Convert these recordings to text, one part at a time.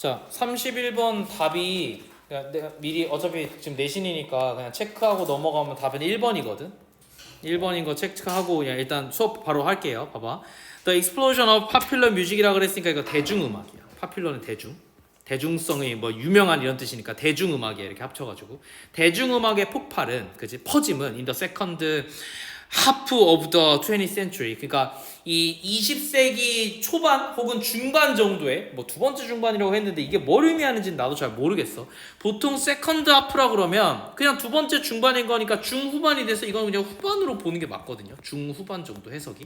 자, 31번 답이 그냥 내가 미리 어차피 지금 내신이니까 그냥 체크하고 넘어가면 답은 1번이거든. 1번인 거 체크하고 그냥 일단 수업 바로 할게요. 봐봐. The explosion of popular music이라 그랬으니까 이거 대중음악이야. popular는 대중성이 뭐 유명한 이런 뜻이니까 대중음악이야. 이렇게 합쳐가지고 대중음악의 폭발은 그지 퍼짐은 in the second half of the 20th century. 그러니까 이 20세기 초반 혹은 중반 정도에 뭐 두 번째 중반이라고 했는데 이게 뭘 의미하는지는 나도 잘 모르겠어. 보통 세컨드 하프라 그러면 그냥 두 번째 중반인 거니까 중후반이 돼서 이건 그냥 후반으로 보는 게 맞거든요. 중후반 정도 해석이.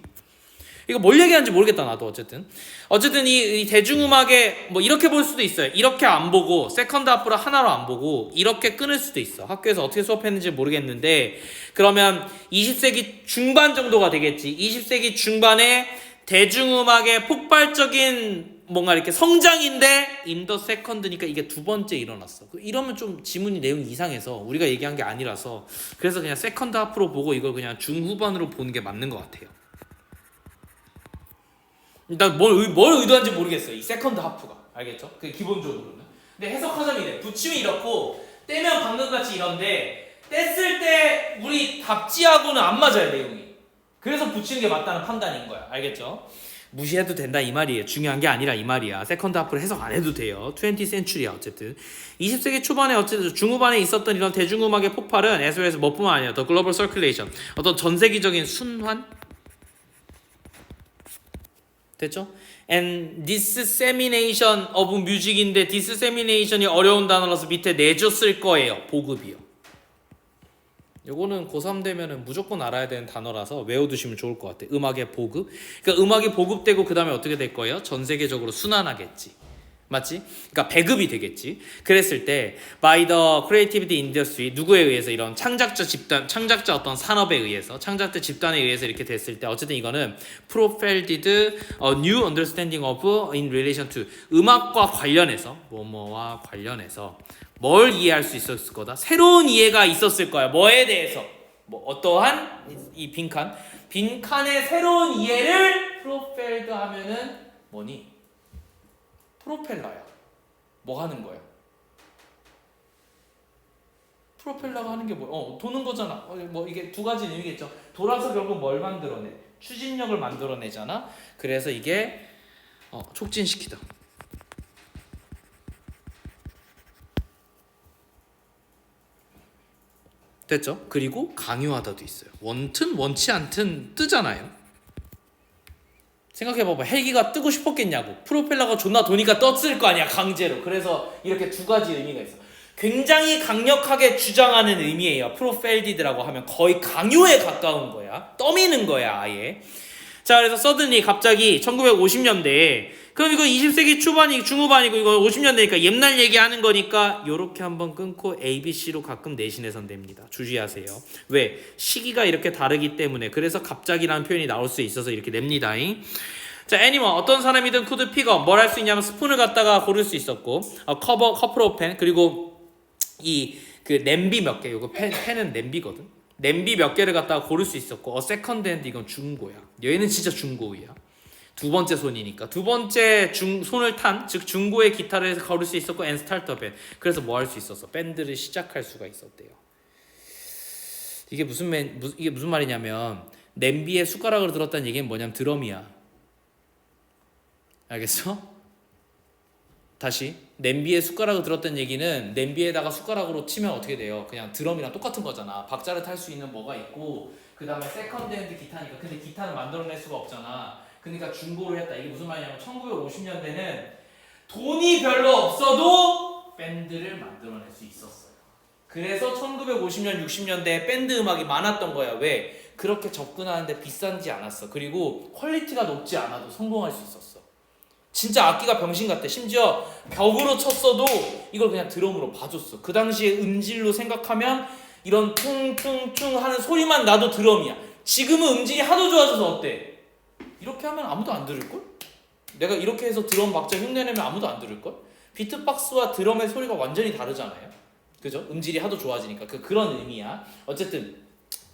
이거 뭘 얘기하는지 모르겠다 나도 어쨌든 이 대중음악에 뭐 이렇게 볼 수도 있어요. 이렇게 안 보고 세컨드 하프를 하나로 안 보고 이렇게 끊을 수도 있어. 학교에서 어떻게 수업했는지 모르겠는데 그러면 20세기 중반 정도가 되겠지. 20세기 중반에 대중음악의 폭발적인 뭔가 이렇게 성장인데 인더 세컨드니까 이게 두 번째 일어났어. 이러면 좀 지문이 내용이 이상해서 우리가 얘기한 게 아니라서 그래서 그냥 세컨드 하프로 보고 이걸 그냥 중후반으로 보는 게 맞는 것 같아요. 일단 뭘 의도한지 모르겠어요. 이 세컨드 하프가 알겠죠? 그 기본적으로는. 근데 해석하자면 이래. 붙이면 이렇고 떼면 방금 같이 이런데 뗐을 때 우리 답지하고는 안 맞아요 내용이. 그래서 붙이는 게 맞다는 판단인 거야. 알겠죠? 무시해도 된다 이 말이에요. 중요한 게 아니라 이 말이야. 세컨드 하프를 해석 안 해도 돼요. 20th century야 어쨌든. 20세기 초반에 어쨌든 중후반에 있었던 이런 대중음악의 폭발은 SOS 뭐뿐만 아니라 더 글로벌 서큘레이션 어떤 전 세계적인 순환 됐죠? And dissemination of music인데 dissemination이 어려운 단어라서 밑에 내줬을 거예요. 보급이요. 요거는 고3 되면은 무조건 알아야 되는 단어라서 외워두시면 좋을 것 같아요. 음악의 보급. 그러니까 음악이 보급되고 그 다음에 어떻게 될 거예요? 전 세계적으로 순환하겠지. 맞지? 그러니까 배급이 되겠지. 그랬을 때 by the creativity industry 누구에 의해서 이런 창작자 어떤 산업에 의해서 창작자 집단에 의해서 이렇게 됐을 때 어쨌든 이거는 propelled a new understanding of in relation to 음악과 관련해서 뭐뭐와 관련해서 뭘 이해할 수 있었을 거다. 새로운 이해가 있었을 거야. 뭐에 대해서 뭐 어떠한 이 빈칸의 새로운 이해를 propelled 하면은 뭐니? 프로펠러야. 뭐 하는 거야? 프로펠러가 하는 게 뭐? 도는 거잖아. 뭐 이게 두 가지 의미겠죠. 돌아서 결국 뭘 만들어내? 추진력을 만들어내잖아. 그래서 이게 촉진시키다. 됐죠? 그리고 강요하다도 있어요. 원튼 원치 않든 뜨잖아요. 생각해봐봐. 헬기가 뜨고 싶었겠냐고. 프로펠러가 존나 도니까 떴을 거 아니야 강제로. 그래서 이렇게 두 가지 의미가 있어. 굉장히 강력하게 주장하는 의미예요. 프로펠디드라고 하면 거의 강요에 가까운 거야. 떠미는 거야 아예. 자 그래서 서든리 갑자기 1950년대에 그럼 이거 20세기 초반이 중후반이고 이거 50년대니까 옛날 얘기하는 거니까 요렇게 한번 끊고 ABC로 가끔 내신에선 됩니다. 주의하세요. 왜? 시기가 이렇게 다르기 때문에. 그래서 갑자기라는 표현이 나올 수 있어서 이렇게 냅니다. 자, 애니멀 어떤 사람이든 쿠드 픽업 뭘 할 수 있냐면 스푼을 갖다가 고를 수 있었고 커플 오브 펜 그리고 이 그 냄비 몇 개. 요거 펜은 냄비거든. 냄비 몇 개를 갖다가 고를 수 있었고 세컨드 핸드 이건 중고야. 얘는 진짜 중고이야. 두 번째 손이니까 두 번째 손을 탄 즉 중고의 기타를 걸을 수 있었고 and start a band. 그래서 뭐 할 수 있었어? 밴드를 시작할 수가 있었대요. 이게 무슨 말이냐면 냄비에 숟가락을 들었다는 얘기는 뭐냐면 드럼이야. 알겠어? 다시 냄비에 숟가락을 들었다는 얘기는 냄비에다가 숟가락으로 치면 어떻게 돼요? 그냥 드럼이랑 똑같은 거잖아. 박자를 탈 수 있는 뭐가 있고 그 다음에 세컨드 핸드 기타니까. 근데 기타는 만들어낼 수가 없잖아. 그러니까 중고를 했다. 이게 무슨 말이냐면 1950년대는 돈이 별로 없어도 밴드를 만들어낼 수 있었어요. 그래서 1950년 60년대에 밴드 음악이 많았던 거야. 왜? 그렇게 접근하는데 비싸지 않았어. 그리고 퀄리티가 높지 않아도 성공할 수 있었어. 진짜 악기가 병신 같아. 심지어 벽으로 쳤어도 이걸 그냥 드럼으로 봐줬어. 그 당시에 음질로 생각하면 이런 퉁퉁퉁 하는 소리만 나도 드럼이야. 지금은 음질이 하도 좋아져서 어때? 이렇게 하면 아무도 안 들을걸? 내가 이렇게 해서 드럼 박자 흉내내면 아무도 안 들을걸? 비트박스와 드럼의 소리가 완전히 다르잖아요. 그죠? 음질이 하도 좋아지니까 그런 의미야. 어쨌든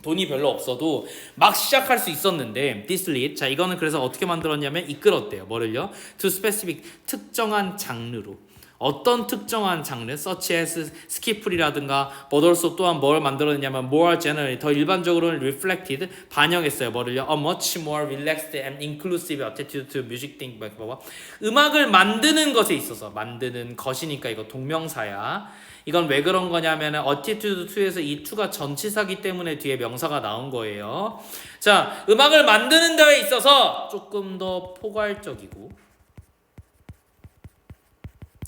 돈이 별로 없어도 막 시작할 수 있었는데 this lead. 자 이거는 그래서 어떻게 만들었냐면 이끌었대요. 뭐를요? to specific 특정한 장르로 어떤 특정한 장르, such as 스키플이라든가 but also 또한 뭘 만들어냈냐면 more generally 더 일반적으로는 reflected 반영했어요. 뭐를요? A much more relaxed and inclusive attitude to music thing. 봐봐. 음악을 만드는 것에 있어서 만드는 것이니까 이거 동명사야. 이건 왜 그런 거냐면 attitude to에서 이 to가 전치사기 때문에 뒤에 명사가 나온 거예요. 자, 음악을 만드는 데에 있어서 조금 더 포괄적이고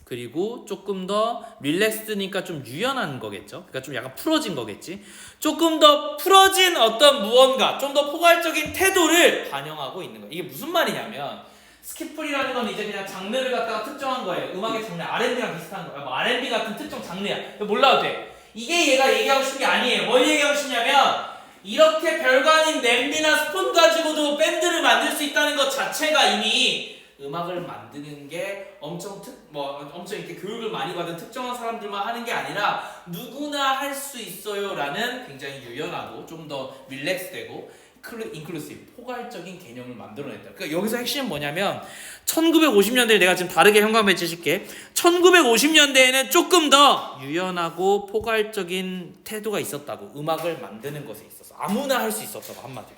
그리고 조금 더 릴렉스드니까 좀 유연한 거겠죠. 그러니까 좀 약간 풀어진 거겠지. 조금 더 풀어진 어떤 무언가, 좀 더 포괄적인 태도를 반영하고 있는 거예요. 이게 무슨 말이냐면 스키플이라는 건 이제 그냥 장르를 갖다가 특정한 거예요. 음악의 장르, R&B랑 비슷한 거예요. 뭐 R&B 같은 특정 장르야. 몰라도 돼. 이게 얘가 얘기하고 싶은 게 아니에요. 뭘 얘기하고 싶냐면 이렇게 별거 아닌 냄비나 스푼 가지고도 밴드를 만들 수 있다는 것 자체가 이미 음악을 만드는 게 엄청 이렇게 교육을 많이 받은 특정한 사람들만 하는 게 아니라 누구나 할 수 있어요라는 굉장히 유연하고 좀 더 릴렉스되고 인클루시브 포괄적인 개념을 만들어냈다. 그러니까 여기서 핵심은 뭐냐면 1950년대에 내가 지금 다르게 현관에 칠게. 1950년대에는 조금 더 유연하고 포괄적인 태도가 있었다고. 음악을 만드는 것에 있어서 아무나 할 수 있었다고 한마디로.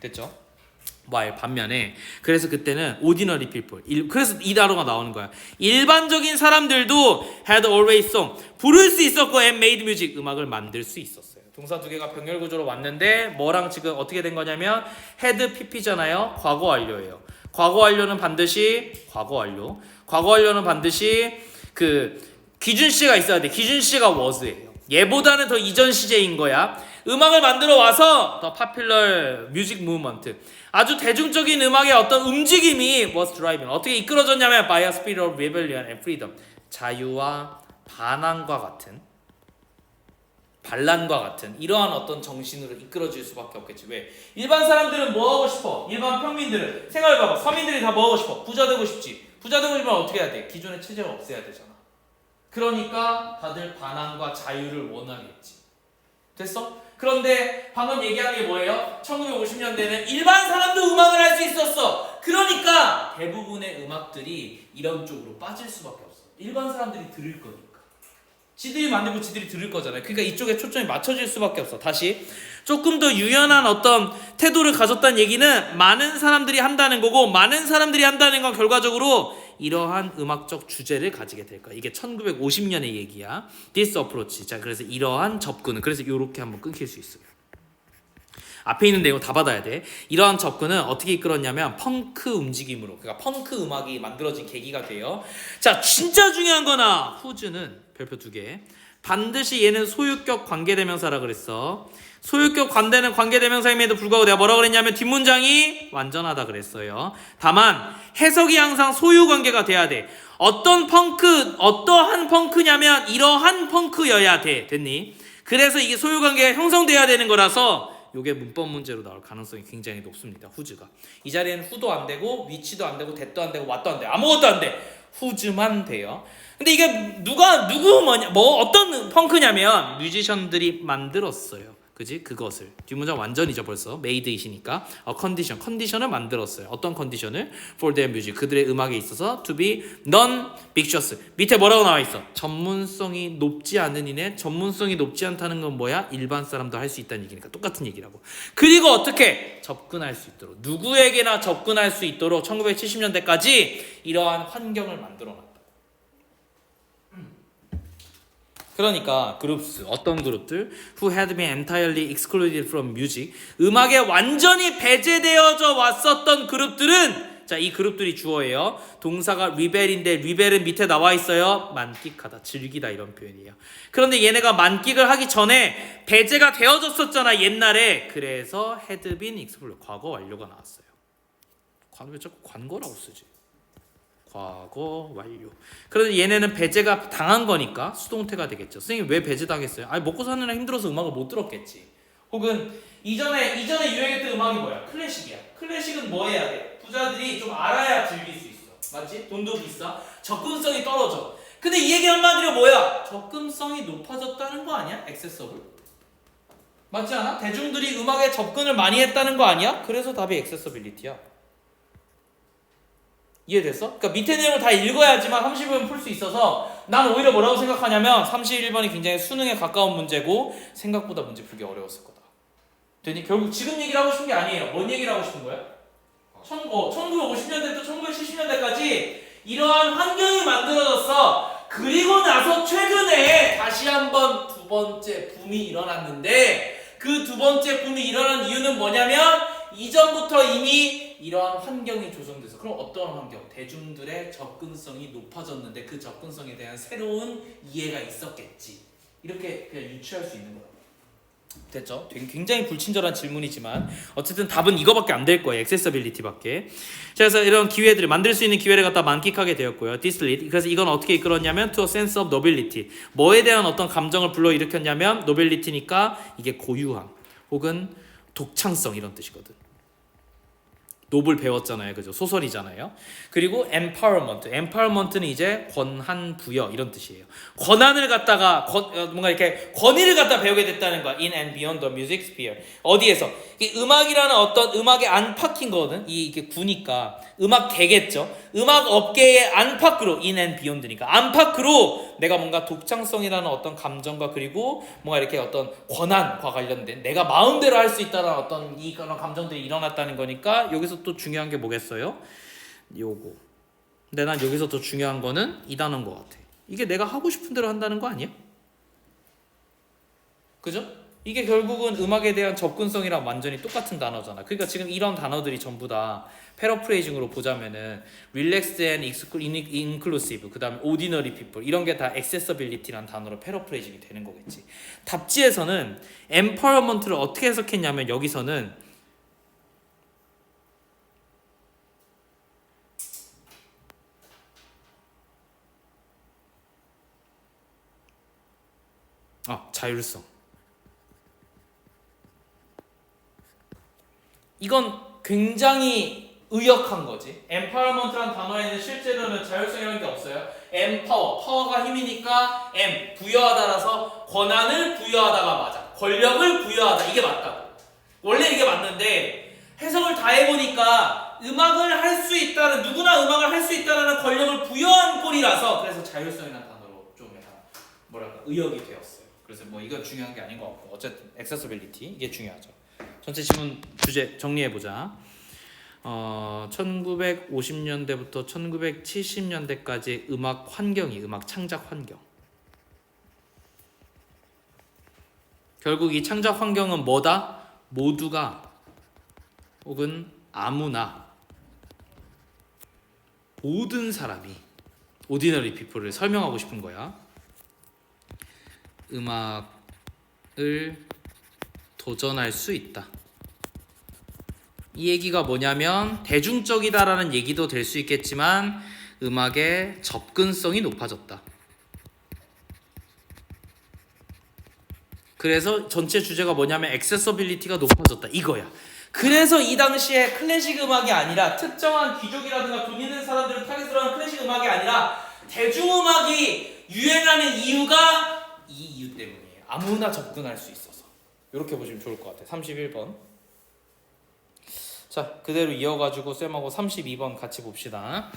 됐죠? 반면에 그래서 그때는 ordinary people 그래서 이 단어가 나오는 거야. 일반적인 사람들도 had always sung 부를 수 있었고 and made music 음악을 만들 수 있었어요. 동사 두 개가 병렬 구조로 왔는데 뭐랑 지금 어떻게 된 거냐면 had pp잖아요. 과거 완료예요. 과거 완료는 반드시 그 기준 시가 있어야 돼. 기준 시가 was예요. 얘보다는 더 이전 시제인 거야. 음악을 만들어 와서 더 popular music movement 아주 대중적인 음악의 어떤 움직임이 was driving 어떻게 이끌어졌냐면 by a spirit of rebellion and freedom 자유와 반항과 같은 반란과 같은 이러한 어떤 정신으로 이끌어질 수밖에 없겠지. 왜? 일반 사람들은 뭐 하고 싶어? 일반 평민들은 생각해봐봐. 서민들이 다 뭐 하고 싶어? 부자 되고 싶지. 부자 되고 싶으면 어떻게 해야 돼? 기존의 체제를 없애야 되잖아. 그러니까 다들 반항과 자유를 원하겠지. 됐어? 그런데 방금 얘기한 게 뭐예요? 1950년대는 일반 사람도 음악을 할 수 있었어. 그러니까 대부분의 음악들이 이런 쪽으로 빠질 수밖에 없어. 일반 사람들이 들을 거니까. 지들이 만들고 지들이 들을 거잖아요. 그러니까 이쪽에 초점이 맞춰질 수밖에 없어. 다시 조금 더 유연한 어떤 태도를 가졌다는 얘기는 많은 사람들이 한다는 거고 많은 사람들이 한다는 건 결과적으로 이러한 음악적 주제를 가지게 될 거야. 이게 1950년의 얘기야. This approach. 자, 그래서 이러한 접근은 그래서 이렇게 한번 끊길 수 있어요. 앞에 있는 내용 다 받아야 돼. 이러한 접근은 어떻게 이끌었냐면 펑크 움직임으로. 그러니까 펑크 음악이 만들어진 계기가 돼요. 자, 진짜 중요한 거나 후즈는 별표 2개. 반드시 얘는 소유격 관계대명사라 그랬어. 소유격 관대는 관계대명사임에도 불구하고 내가 뭐라고 그랬냐면 뒷문장이 완전하다 그랬어요. 다만 해석이 항상 소유관계가 돼야 돼. 어떠한 펑크냐면 이러한 펑크여야 돼. 됐니? 그래서 이게 소유관계가 형성돼야 되는 거라서 이게 문법 문제로 나올 가능성이 굉장히 높습니다. 후즈가. 이 자리에는 후도 안 되고 위치도 안 되고 that도 안 되고 what도 안 돼. 아무것도 안 돼. 후즈만 돼요. 근데 이게 어떤 펑크냐면 뮤지션들이 만들었어요. 그지? 그것을 뒷문장 완전 잊어 벌써 made이시니까 컨디션을 만들었어요. 어떤 컨디션을? for their music 그들의 음악에 있어서 to be non-victious 밑에 뭐라고 나와 있어? 전문성이 높지 않은 이네. 전문성이 높지 않다는 건 뭐야? 일반 사람도 할 수 있다는 얘기니까 똑같은 얘기라고. 그리고 어떻게 접근할 수 있도록 누구에게나 접근할 수 있도록 1970년대까지 이러한 환경을 만들어놨다. 그러니까 그룹스 어떤 그룹들 who had been entirely excluded from music 음악에 완전히 배제되어져 왔었던 그룹들은 자, 이 그룹들이 주어예요. 동사가 rebel인데 rebel은 밑에 나와 있어요. 만끽하다, 즐기다 이런 표현이에요. 그런데 얘네가 만끽을 하기 전에 배제가 되어졌었잖아 옛날에. 그래서 had been excluded 과거 완료가 나왔어요. 왜 자꾸 관거라고 쓰지? 과거 완료. 그런데 얘네는 배제가 당한 거니까 수동태가 되겠죠. 선생님 왜 배제당했어요? 아니 먹고 사느라 힘들어서 음악을 못 들었겠지. 혹은 이전에 유행했던 음악이 뭐야? 클래식이야. 클래식은 뭐 해야 돼? 부자들이 좀 알아야 즐길 수 있어. 맞지? 돈도 비싸. 접근성이 떨어져. 근데 이 얘기 한마디로 뭐야? 접근성이 높아졌다는 거 아니야? 액세서블. 맞지 않아? 대중들이 음악에 접근을 많이 했다는 거 아니야? 그래서 답이 액세서빌리티야. 이해됐어? 그러니까 밑에 내용을 다 읽어야지만 31번 풀 수 있어서 난 오히려 뭐라고 생각하냐면 31번이 굉장히 수능에 가까운 문제고 생각보다 문제 풀기 어려웠을 거다. 되니? 결국 지금 얘기를 하고 싶은 게 아니에요. 뭔 얘기를 하고 싶은 거야? 1950년대부터 1970년대까지 이러한 환경이 만들어졌어. 그리고 나서 최근에 다시 한번 두 번째 붐이 일어났는데 그 두 번째 붐이 일어난 이유는 뭐냐면 이전부터 이미 이러한 환경이 조성돼서 그럼 어떤 환경? 대중들의 접근성이 높아졌는데 그 접근성에 대한 새로운 이해가 있었겠지. 이렇게 그냥 유추할 수 있는 거야. 됐죠? 굉장히 불친절한 질문이지만 어쨌든 답은 이거밖에 안 될 거예요. 액세서빌리티밖에. 그래서 이런 기회들을 만들 수 있는 기회를 갖다 만끽하게 되었고요. This lead. 그래서 이건 어떻게 이끌었냐면 to a sense of nobility. 뭐에 대한 어떤 감정을 불러일으켰냐면 nobility니까 이게 고유함 혹은 독창성 이런 뜻이거든. 노블 배웠잖아요. 그죠? 소설이잖아요. 그리고 empowerment는 이제 권한 부여 이런 뜻이에요. 권한을 갖다가 뭔가 이렇게 권위를 갖다 배우게 됐다는 거야. In and beyond the music sphere. 어디에서? 이 음악이라는 어떤 음악의 안팎인 거거든. 이게 구니까 음악계겠죠. 음악 업계의 안팎으로 in and beyond니까 안팎으로 내가 뭔가 독창성이라는 어떤 감정과 그리고 뭔가 이렇게 어떤 권한과 관련된 내가 마음대로 할 수 있다는 어떤 이런 감정들이 일어났다는 거니까 여기서 또 중요한 게 뭐겠어요? 요거. 근데 난 여기서 더 중요한 거는 이 단어인 것 같아. 이게 내가 하고 싶은 대로 한다는 거 아니야? 그죠? 이게 결국은 음악에 대한 접근성이랑 완전히 똑같은 단어잖아. 그러니까 지금 이런 단어들이 전부 다 패러프레이징으로 보자면은 relaxed and inclusive, 그 다음에 ordinary people 이런 게 다 accessibility라는 단어로 패러프레이징이 되는 거겠지. 답지에서는 empowerment를 어떻게 해석했냐면 여기서는 자율성. 이건 굉장히 의역한 거지. empowerment라는 단어에는 실제로는 자율성이라는 게 없어요. empower, 파워가 힘이니까 부여하다라서 권한을 부여하다가 맞아. 권력을 부여하다 이게 맞다고. 원래 이게 맞는데 해석을 다 해보니까 음악을 할 수 있다는 누구나 음악을 할 수 있다는 권력을 부여한 꼴이라서 그래서 자율성이라는 단어로 좀 약간 뭐랄까 의역이 되었어요. 그래서 뭐 이건 중요한 게 아닌 것 같고 어쨌든 accessibility 이게 중요하죠. 전체 질문 주제 정리해보자. 1950년대부터 1970년대까지 음악 환경이 음악 창작 환경. 결국 이 창작 환경은 뭐다? 모두가 혹은 아무나 모든 사람이 ordinary people을 설명하고 싶은 거야. 음악을 도전할 수 있다. 이 얘기가 뭐냐면 대중적이다라는 얘기도 될 수 있겠지만 음악의 접근성이 높아졌다. 그래서 전체 주제가 뭐냐면 액세서빌리티가 높아졌다 이거야. 그래서 이 당시에 클래식 음악이 아니라 특정한 귀족이라든가 돈 있는 사람들을 타깃으로 하는 클래식 음악이 아니라 대중음악이 유행하는 이유가 이 이유 때문이에요. 아무나 접근할 수 있어서. 이렇게 보시면 좋을 것 같아요. 31번. 자, 그대로 이어가지고 쌤하고 32번 같이 봅시다.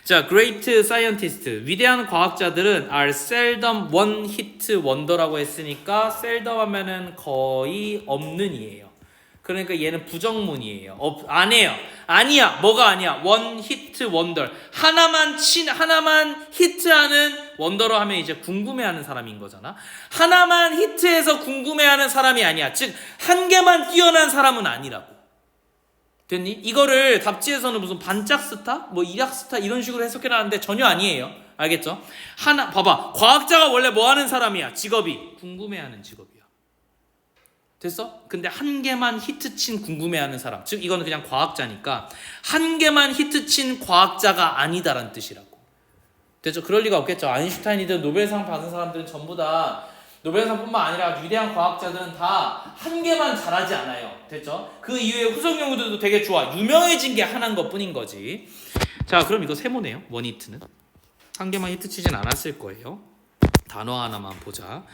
자, great scientist, 위대한 과학자들은 are seldom one hit wonder라고 했으니까 seldom 하면은 거의 없는 이에요. 그러니까 얘는 부정문이에요. 아니에요. 아니야. 뭐가 아니야? one hit wonder. 하나만 히트하는 원더로 하면 이제 궁금해하는 사람인 거잖아. 하나만 히트해서 궁금해하는 사람이 아니야. 즉 한 개만 뛰어난 사람은 아니라고. 됐니? 이거를 답지에서는 무슨 반짝 스타? 뭐 일약 스타 이런 식으로 해석해놨는데 전혀 아니에요. 알겠죠? 봐봐. 과학자가 원래 뭐 하는 사람이야? 직업이 궁금해하는 직업이야. 됐어? 근데 한 개만 히트친 궁금해하는 사람. 즉 이거는 그냥 과학자니까 한 개만 히트친 과학자가 아니다라는 뜻이라고. 됐죠? 그럴 리가 없겠죠. 아인슈타인이든 노벨상 받은 사람들은 전부 다 노벨상뿐만 아니라 위대한 과학자들은 다 한 개만 잘하지 않아요. 됐죠? 그 이후에 후속 연구들도 되게 좋아. 유명해진 게 하나인 것 뿐인 거지. 자, 그럼 이거 세모네요. 원히트는. 한 개만 히트치진 않았을 거예요. 단어 하나만 보자.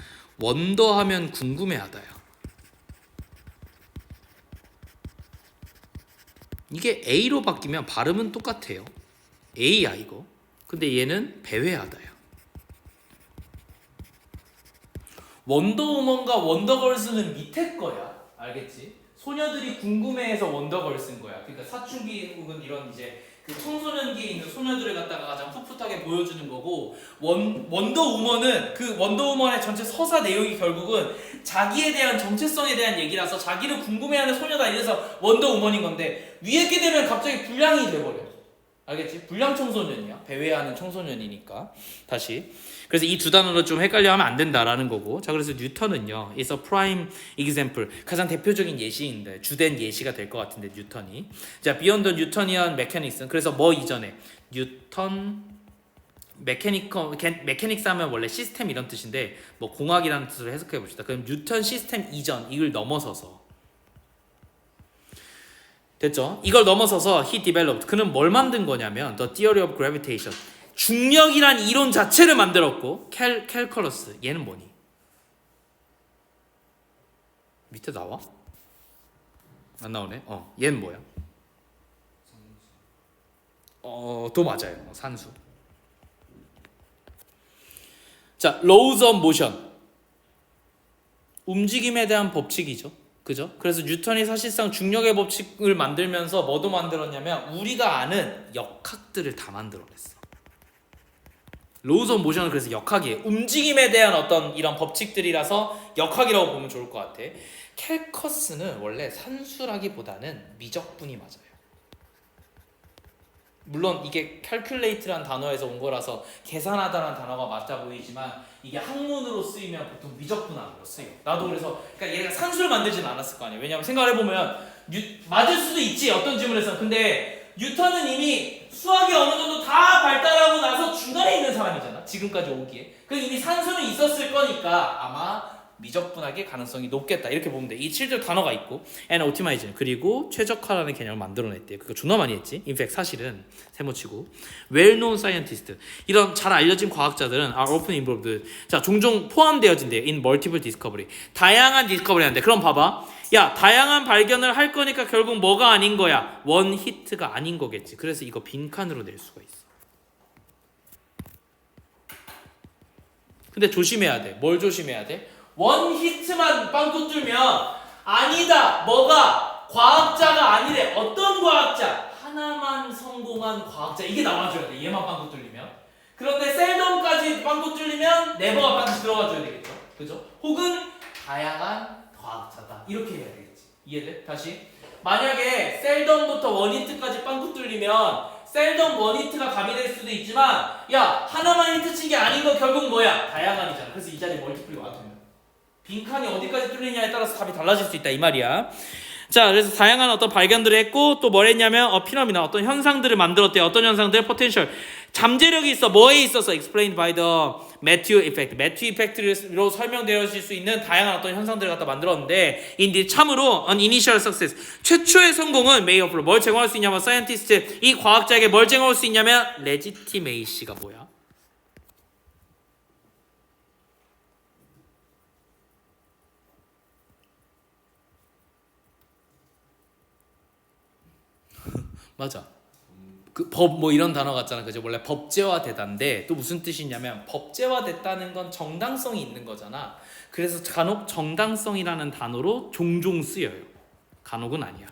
원더하면 궁금해하다야. 이게 A로 바뀌면 발음은 똑같아요. A야 이거. 근데 얘는 배회하다야. 원더우먼과 원더걸스는 밑에 거야. 알겠지? 소녀들이 궁금해해서 원더걸스인 거야. 그러니까 사춘기 혹은 이런 이제 그 청소년기에 있는 소녀들을 갖다가 가장 풋풋하게 보여주는 거고, 원더우먼은 그 원더우먼의 전체 서사 내용이 결국은 자기에 대한 정체성에 대한 얘기라서 자기를 궁금해하는 소녀다 이래서 원더우먼인 건데, 위에 게 되면 갑자기 불량이 돼버려. 알겠지? 불량 청소년이야. 배회하는 청소년이니까. 다시. 그래서 이 두 단어로 좀 헷갈려 하면 안 된다라는 거고. 자, 그래서 뉴턴은요, is a prime example. 가장 대표적인 예시인데, 주된 예시가 될 것 같은데, 뉴턴이. 자, beyond the Newtonian mechanics. 그래서 뭐 이전에? 뉴턴, 메케닉스 하면 원래 시스템 이런 뜻인데, 뭐 공학이라는 뜻으로 해석해 봅시다. 그럼 뉴턴 시스템 이전, 이걸 넘어서서. 됐죠? 이걸 넘어서서 he developed. 그는 뭘 만든 거냐면 the theory of gravitation. 중력이란 이론 자체를 만들었고, 캘컬러스. 얘는 뭐니? 밑에 나와? 안 나오네. 얘는 뭐야? 또 맞아요. 산수. 자, laws of motion. 움직임에 대한 법칙이죠. 그죠? 그래서 뉴턴이 사실상 중력의 법칙을 만들면서 뭐도 만들었냐면 우리가 아는 역학들을 다 만들어냈어. 로우즈 오브 모션은 그래서 역학이에요. 움직임에 대한 어떤 이런 법칙들이라서 역학이라고 보면 좋을 것 같아. 캘커스는 원래 산수라기보다는 미적분이 맞아요. 물론 이게 calculate라는 단어에서 온 거라서 계산하다라는 단어가 맞아 보이지만 이게 학문으로 쓰이면 보통 미적분학으로 쓰여. 나도 그래서 그러니까 얘가 산수를 만들지는 않았을 거 아니에요. 왜냐하면 생각을 해보면 맞을 수도 있지 어떤 질문에서. 근데 뉴턴은 이미 수학이 어느 정도 다 발달하고 나서 중간에 있는 사람이잖아. 지금까지 오기에. 그래서 이미 산수는 있었을 거니까 아마 미적분학의 가능성이 높겠다 이렇게 보면 돼. 이 7절 단어가 있고 and optimization 그리고 최적화라는 개념을 만들어냈대요. 그거 존나 많이 했지. In fact 사실은 세모치고 well-known scientist 이런 잘 알려진 과학자들은 are often involved. 자 종종 포함되어진대요. In multiple discovery 다양한 디스커버리 하는데 그럼 봐봐. 야 다양한 발견을 할 거니까 결국 뭐가 아닌 거야? 원 히트가 아닌 거겠지. 그래서 이거 빈칸으로 낼 수가 있어. 근데 조심해야 돼. 뭘 조심해야 돼? 원 히트만 빵꾸 뚫면 아니다. 뭐가? 과학자가 아니래. 어떤 과학자? 하나만 성공한 과학자. 이게 나와줘야 돼. 얘만 빵꾸 뚫리면. 그런데 셀덤까지 빵꾸 뚫리면 네버가 반드시 들어가줘야 되겠죠. 그죠? 혹은 다양한 과학자다. 이렇게 해야 되겠지. 이해돼? 다시. 만약에 셀덤부터 원히트까지 빵꾸 뚫리면 셀덤 원히트가 가미될 수도 있지만 야 하나만 히트 친 게 아닌 거 결국 뭐야? 다양한이잖아. 그래서 이 자리에 멀티플이 와두면 빈칸이 어디까지 뚫리냐에 따라서 답이 달라질 수 있다 이 말이야. 자 그래서 다양한 어떤 발견들을 했고 또 뭘 했냐면 피노미나 어떤 현상들을 만들었대요. 어떤 현상들? 포텐셜 잠재력이 있어. 뭐에 있어서? explained by the Matthew effect. 매튜 이펙트로 설명되어질 수 있는 다양한 어떤 현상들을 갖다 만들었는데 인디 참으로 an initial success 최초의 성공은 may offer 뭘 제공할 수 있냐면 scientist 이 과학자에게 뭘 제공할 수 있냐면 legitimacy가 뭐야? 맞아. 그 법 뭐 이런 단어 같잖아. 그죠? 원래 법제화되다인데 또 무슨 뜻이냐면 법제화됐다는 건 정당성이 있는 거잖아. 그래서 간혹 정당성이라는 단어로 종종 쓰여요. 간혹은 아니야.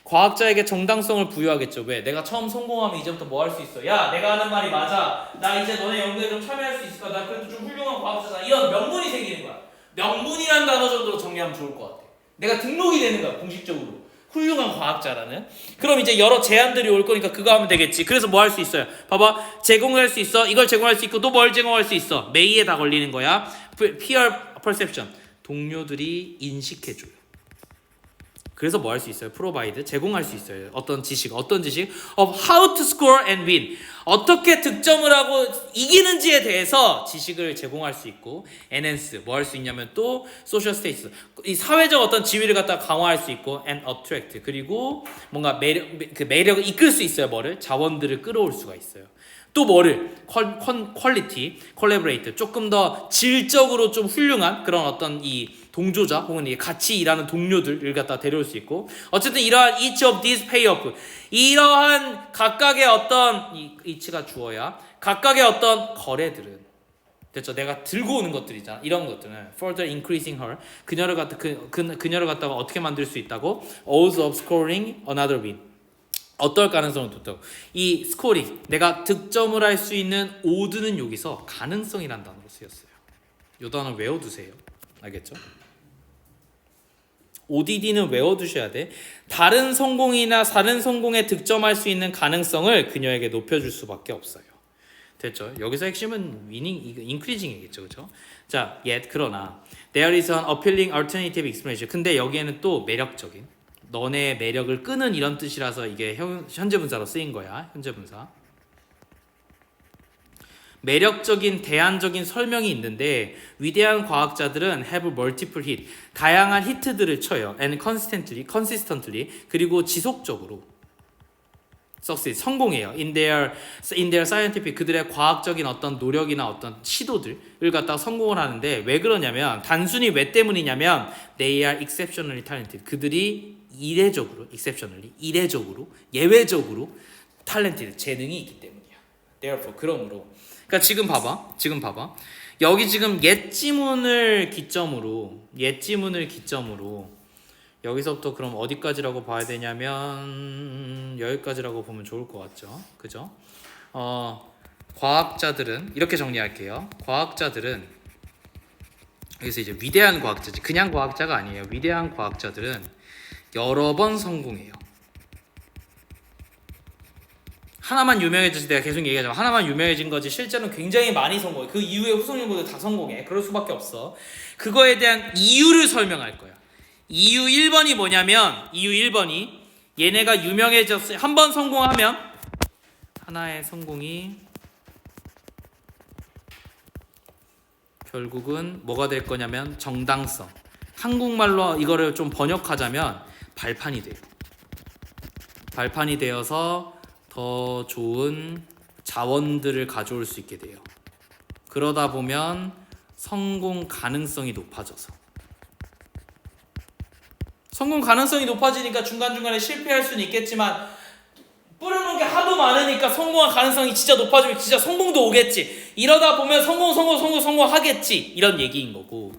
과학자에게 정당성을 부여하겠죠. 왜? 내가 처음 성공하면 이제부터 뭐 할 수 있어? 야, 내가 하는 말이 맞아. 나 이제 너네 연구에 좀 참여할 수 있을까? 나 그래도 좀 훌륭한 과학자다. 이런 명분이 생기는 거야. 명분이란 단어 정도로 정리하면 좋을 것 같아. 내가 등록이 되는 거야. 공식적으로. 훌륭한 과학자라는. 그럼 이제 여러 제안들이 올 거니까 그거 하면 되겠지. 그래서 뭐 할 수 있어요? 봐봐. 제공할 수 있어. 이걸 제공할 수 있고 또 뭘 제공할 수 있어? 메이에 다 걸리는 거야. peer perception. 동료들이 인식해줘요. 그래서 뭐 할 수 있어요? provide. 제공할 수 있어요. 어떤 지식? 어떤 지식? of how to score and win. 어떻게 득점을 하고 이기는지에 대해서 지식을 제공할 수 있고 enhance. 뭐 할 수 있냐면 또 social status. 이 사회적 어떤 지위를 갖다 강화할 수 있고 and attract. 그리고 뭔가 매력을 이끌 수 있어요. 뭐를? 자원들을 끌어올 수가 있어요. 또 뭐를? 퀄리티, 콜라보레이트. 조금 더 질적으로 좀 훌륭한 그런 어떤 이 동조자 혹은 같이 일하는 동료들을 갖다 데려올 수 있고 어쨌든 이러한 each of these pay off 이러한 각각의 어떤 each가 주어야 각각의 어떤 거래들은 됐죠? 내가 들고 오는 것들이잖아. 이런 것들은 further increasing her 그녀를 갖다가 어떻게 만들 수 있다고 odds of scoring another win 어떨 가능성을 뒀다고 이 스코링 내가 득점을 할 수 있는 오드는 여기서 가능성이란 단어로 쓰였어요. 이 단어 외워두세요. 알겠죠? ODD는 외워두셔야 돼. 다른 성공이나 다른 성공에 득점할 수 있는 가능성을 그녀에게 높여줄 수밖에 없어요. 됐죠? 여기서 핵심은 winning, increasing이겠죠, 그렇죠? 자, yet 그러나 there is an appealing alternative explanation. 근데 여기에는 또 매력적인 너네 매력을 끄는 이런 뜻이라서 이게 현재 분사로 쓰인 거야. 현재 분사. 매력적인 대안적인 설명이 있는데 위대한 과학자들은 have multiple hit 다양한 히트들을 쳐요. and consistently 그리고 지속적으로 succeed 성공해요. in their scientific 그들의 과학적인 어떤 노력이나 어떤 시도들을 갖다가 성공을 하는데 왜 그러냐면 단순히 왜 때문이냐면 they are exceptionally talented 그들이 이례적으로 예외적으로 talented 재능이 있기 때문이야. therefore 그러므로 그러니까 지금 봐봐 여기 지금 옛 지문을 기점으로 여기서부터 그럼 어디까지라고 봐야 되냐면 여기까지라고 보면 좋을 것 같죠, 그죠? 과학자들은 이렇게 정리할게요. 과학자들은 여기서 이제 위대한 과학자지 그냥 과학자가 아니에요. 위대한 과학자들은 여러 번 성공해요. 하나만 유명해져서 내가 계속 얘기하자면 하나만 유명해진 거지 실제로는 굉장히 많이 성공해. 그 이후에 후속연구도 다 성공해. 그럴 수밖에 없어. 그거에 대한 이유를 설명할 거야. 이유 1번이 뭐냐면 이유 1번이 얘네가 유명해졌어요. 한 번 성공하면 하나의 성공이 결국은 뭐가 될 거냐면 정당성. 한국말로 이거를 좀 번역하자면 발판이 돼요. 발판이 되어서 더 좋은 자원들을 가져올 수 있게 돼요. 그러다 보면 성공 가능성이 높아져서 성공 가능성이 높아지니까 중간중간에 실패할 수는 있겠지만 뿌려놓은 게 하도 많으니까 성공할 가능성이 진짜 높아지면 진짜 성공도 오겠지. 이러다 보면 성공하겠지. 이런 얘기인 거고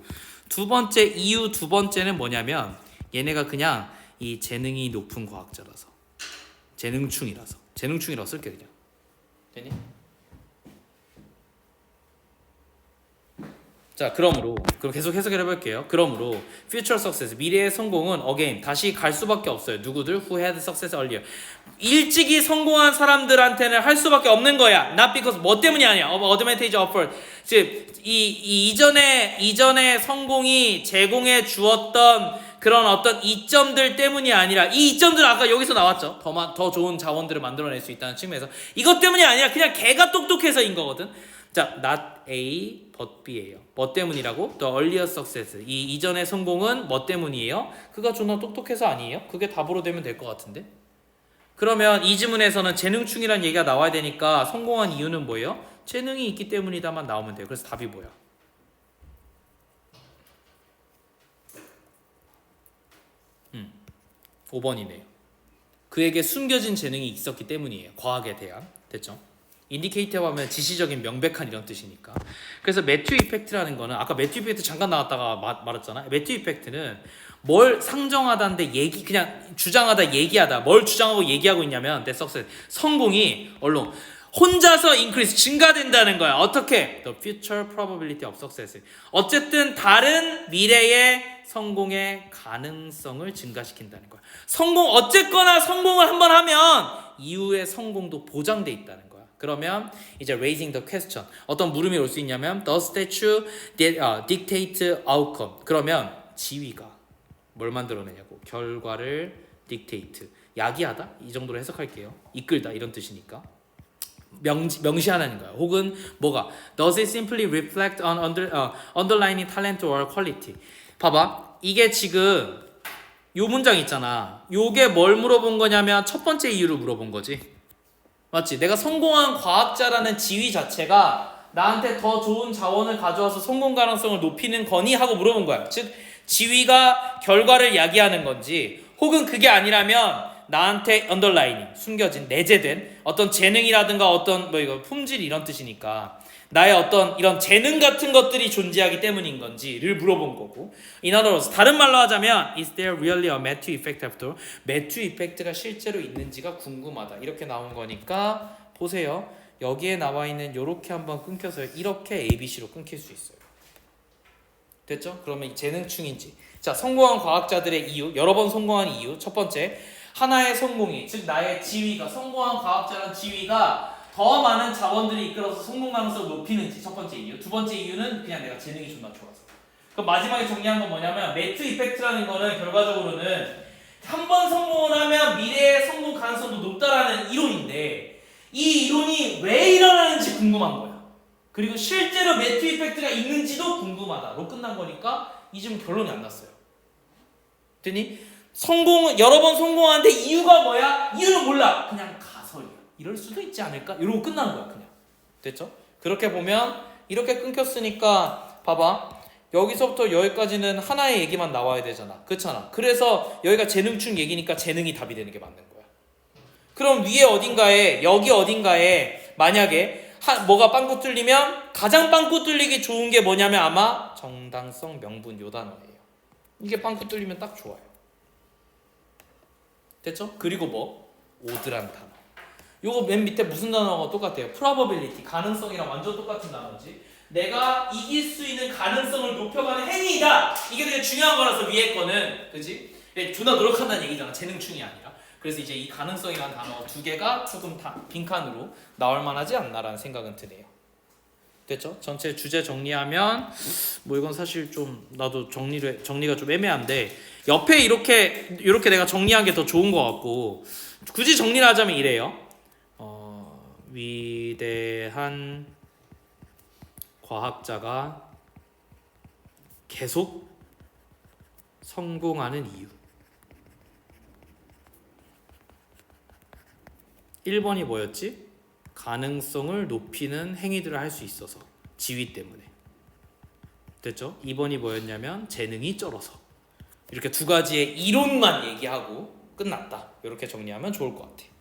이유 두 번째는 뭐냐면 얘네가 그냥 이 재능이 높은 과학자라서 재능충이라고 쓸게 그냥. 되니? 자, 그럼 계속 해석을 해볼게요. 그러므로 future success 미래의 성공은 again 다시 갈 수밖에 없어요. 누구들 who had success earlier 일찍이 성공한 사람들한테는 할 수밖에 없는 거야. Not because 뭐 때문이 아니야. advantage offered 즉 이전에 성공이 제공해 주었던 그런 어떤 이점들 때문이 아니라 이 이점들은 아까 여기서 나왔죠. 더 좋은 자원들을 만들어낼 수 있다는 측면에서 이것 때문이 아니라 그냥 걔가 똑똑해서인 거거든. 자, not A but B예요. 뭐 때문이라고? The earlier success. 이 이전의 성공은 뭐 때문이에요? 그가 존나 똑똑해서 아니에요? 그게 답으로 되면 될 것 같은데? 그러면 이 지문에서는 재능충이라는 얘기가 나와야 되니까 성공한 이유는 뭐예요? 재능이 있기 때문이다만 나오면 돼요. 그래서 답이 뭐야? 5번이네요. 그에게 숨겨진 재능이 있었기 때문이에요. 과학에 대한. 됐죠? 인디케이터라고 하면 지시적인 명백한 이런 뜻이니까. 그래서 매튜 이펙트라는 거는 아까 매튜 이펙트 잠깐 나왔다가 말했잖아. 매튜 이펙트는 뭘 상정하다인데 그냥 주장하다 얘기하다 뭘 주장하고 얘기하고 있냐면 성공이 얼른 혼자서 increase 증가된다는 거야. 어떻게? The future probability of success. 어쨌든 다른 미래의 성공의 가능성을 증가시킨다는 거야. 어쨌거나 성공을 한번 하면 이후의 성공도 보장돼 있다는 거야. 그러면 이제 raising the question 어떤 물음이 올 수 있냐면 the statute dictate outcome 그러면 지위가 뭘 만들어내냐고 결과를 dictate 야기하다 이 정도로 해석할게요. 이끌다 이런 뜻이니까 명시하는 거야. 혹은 뭐가 does it simply reflect on underlying talent or quality 봐봐 이게 지금 요 문장 있잖아. 요게 뭘 물어본 거냐면 첫 번째 이유를 물어본 거지. 맞지? 내가 성공한 과학자라는 지위 자체가 나한테 더 좋은 자원을 가져와서 성공 가능성을 높이는 거니? 하고 물어본 거야. 즉 지위가 결과를 야기하는 건지, 혹은 그게 아니라면 나한테 언더라이닝, 숨겨진, 내재된 어떤 재능이라든가 어떤 뭐 이거 품질 이런 뜻이니까 나의 어떤 이런 재능 같은 것들이 존재하기 때문인 건지를 물어본 거고. In other words, 다른 말로 하자면 Is there really a Matthew effect after all? 매튜 이펙트가 실제로 있는지가 궁금하다. 이렇게 나온 거니까 보세요. 여기에 나와 있는 이렇게 한번 끊겨서 이렇게 ABC로 끊길 수 있어요. 됐죠? 그러면 이 재능충인지. 자, 성공한 과학자들의 이유, 여러 번 성공한 이유. 첫 번째, 하나의 성공이, 즉 나의 지위가, 성공한 과학자란 지위가 더 많은 자원들이 이끌어서 성공 가능성을 높이는지. 첫 번째 이유. 두 번째 이유는 그냥 내가 재능이 존나 좋아서. 그럼 마지막에 정리한 건 뭐냐면 매튜 이펙트라는 거는 결과적으로는 한 번 성공을 하면 미래의 성공 가능성도 높다라는 이론인데, 이 이론이 왜 일어나는지 궁금한 거야. 그리고 실제로 매튜 이펙트가 있는지도 궁금하다로 끝난 거니까 이 점 결론이 안 났어요. 됐니? 성공은 여러 번 성공하는데 이유가 뭐야? 이유는 몰라. 그냥 가설이야. 이럴 수도 있지 않을까? 이러고 끝난 거야 그냥. 됐죠? 그렇게 보면 이렇게 끊겼으니까 봐봐. 여기서부터 여기까지는 하나의 얘기만 나와야 되잖아. 그렇잖아. 그래서 여기가 재능충 얘기니까 재능이 답이 되는 게 맞는 거야. 그럼 위에 어딘가에, 여기 어딘가에 만약에 뭐가 빵꾸 뚫리면 가장 빵꾸 뚫리기 좋은 게 뭐냐면 아마 정당성, 명분 요 단어예요. 이게 빵꾸 뚫리면 딱 좋아요. 됐죠? 그리고 뭐? 오드란 단어. 요거 맨 밑에 무슨 단어가 똑같아요? probability, 가능성이랑 완전 똑같은 단어지. 내가 이길 수 있는 가능성을 높여가는 행위이다. 이게 되게 중요한 거라서 위에 거는, 그지? 존나 노력한다는 얘기잖아. 재능충이 아니라. 그래서 이제 이 가능성이라는 단어 두 개가 조금 빈칸으로 나올 만하지 않나라는 생각은 드네요. 됐죠? 전체 주제 정리하면 뭐 이건 사실 좀 나도 정리가 좀 애매한데 옆에 이렇게 내가 정리한 게 더 좋은 것 같고 굳이 정리를 하자면 이래요. 위대한 과학자가 계속 성공하는 이유. 1번이 뭐였지? 가능성을 높이는 행위들을 할 수 있어서 지위 때문에. 됐죠? 2번이 뭐였냐면 재능이 쩔어서. 이렇게 두 가지의 이론만 얘기하고 끝났다. 이렇게 정리하면 좋을 것 같아요.